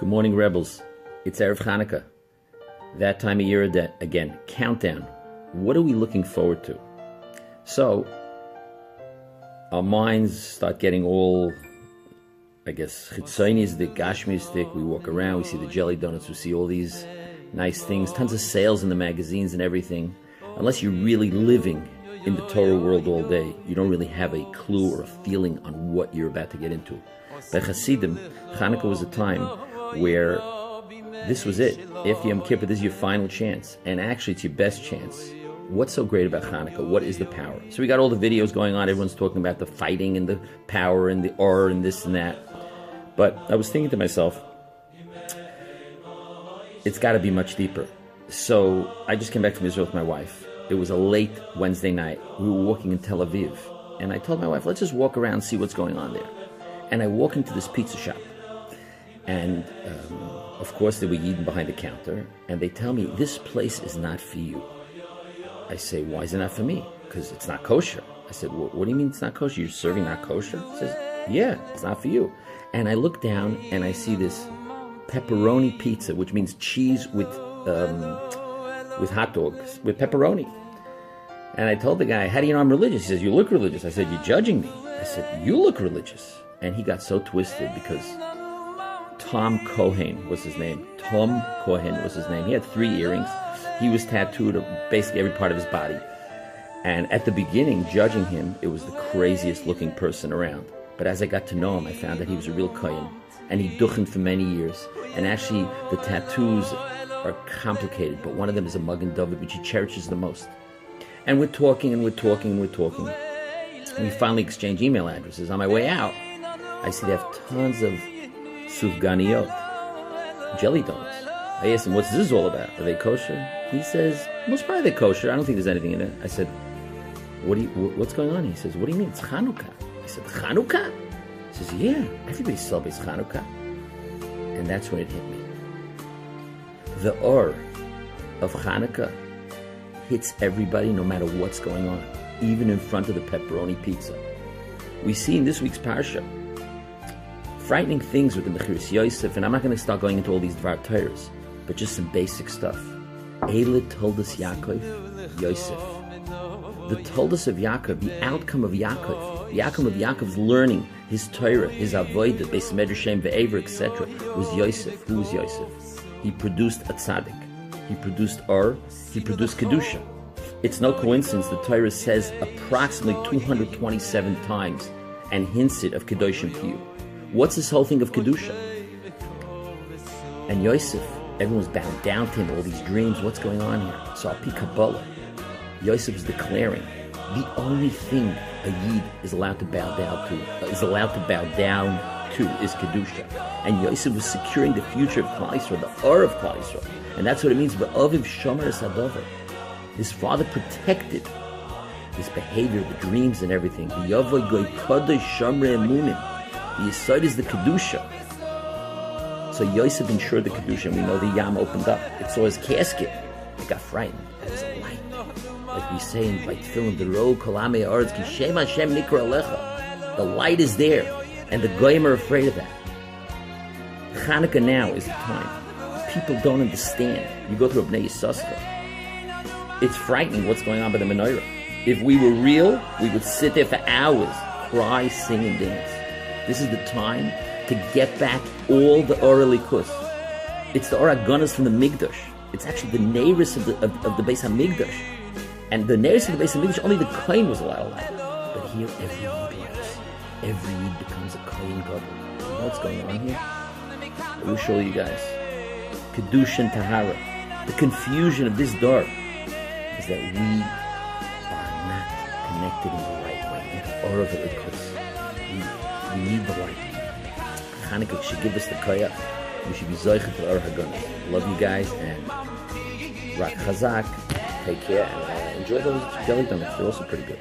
Good morning, Rebels. It's Erev Hanukkah. That time of year again. Countdown. What are we looking forward to? So, our minds start getting all, chitzoniistic, gashmistic. We walk around, we see the jelly donuts, we see all these nice things, tons of sales in the magazines and everything. Unless you're really living in the Torah world all day, you don't really have a clue or a feeling on what you're about to get into. By Hasidim, Hanukkah was a time where this was it. After Yom Kippur, this is your final chance. And actually, it's your best chance. What's so great about Hanukkah? What is the power? So we got all the videos going on. Everyone's talking about the fighting and the power and the aura and this and that. But I was thinking to myself, it's got to be much deeper. So I just came back from Israel with my wife. It was a late Wednesday night. We were walking in Tel Aviv. And I told my wife, let's just walk around and see what's going on there. And I walk into this pizza shop. And, of course, there were Yidden behind the counter. And they tell me, this place is not for you. I say, why is it not for me? Because it's not kosher. I said, what do you mean it's not kosher? You're serving not kosher? He says, yeah, it's not for you. And I look down and I see this pepperoni pizza, which means cheese with hot dogs, with pepperoni. And I told the guy, how do you know I'm religious? He says, you look religious. I said, you're judging me. I said, you look religious. And he got so twisted because Tom Cohen was his name. Tom Cohen was his name. He had 3 earrings. He was tattooed of basically every part of his body. And at the beginning, judging him, it was the craziest looking person around. But as I got to know him, I found that he was a real Kohen. And he duchened for many years. And actually, the tattoos are complicated. But one of them is a Magen David, which he cherishes the most. And we're talking and we're talking and we're talking. And we finally exchange email addresses. On my way out, I see they have tons of sufganiyot, jelly donuts. I asked him, what's this all about? Are they kosher? He says, most probably they're kosher. I don't think there's anything in it. I said, what's going on? He says, what do you mean? It's Chanukah. I said, Chanukah? He says, yeah, everybody celebrates Chanukah. And that's when it hit me. The or of Chanukah hits everybody no matter what's going on, even in front of the pepperoni pizza. We see in this week's parsha frightening things with the Mechiras Yosef, and I'm not going to start going into all these Dvar Torahs, but just some basic stuff. Eile Toldos Yaakov, Yosef. The Toldos of Yaakov, the outcome of Yaakov, the outcome of Yaakov's learning, his Torah, his Avodah, Beis Medrashem, Ve'ever, etc., was Yosef. Who was Yosef? He produced a tzaddik. He produced Or. He produced Kedusha. It's no coincidence the Torah says approximately 227 times and hints it of Kedoshim Kiyu. What's this whole thing of Kedusha? And Yosef, everyone's bowing down to him, all these dreams, what's going on here? So Al-Pi Kabbalah, Yosef is declaring the only thing a Yid is allowed to bow down to, is Kedusha. And Yosef was securing the future of Klal Yisrael, the Or of Klal Yisrael. And that's what it means, V'aviv Shomer Sadover. His father protected his behavior, the dreams and everything. V'yavoy goy kodesh shomrei emunim. The Yesod is the Kedusha. So Yosef ensured the Kedusha, and we know the Yam opened up. It saw his casket. It got frightened. It was a light. Like we say in Tefillin, the Ro Kolame Arz Ki Shem Hashem Nikra Alecha. The light is there, and the Goyim are afraid of that. Hanukkah now is the time. People don't understand. You go through a Bnei Yissaschar. It's frightening what's going on by the menorah. If we were real, we would sit there for hours, cry, sing, and dance. This is the time to get back all the Or Elikus. It's the Or HaGanos from the Migdash. It's actually the Neiris of the Beis HaMigdash. And the Neiris of the Beis HaMigdash, only the Kohen was allowed to light. But here, every Yid lights. Every Yid becomes a Kohen Gadol. You know what's going on here? I will show you guys. Kedusha and Tahara. The confusion of this Dor is that we are not connected in the right way, in the Or of Elikus. We need the light. Hanukkah should give us the koyach. We should be zoichet to Or HaGanos. Love you guys, and Rak Chazak. Take care, and enjoy those jelly donuts. They're also pretty good.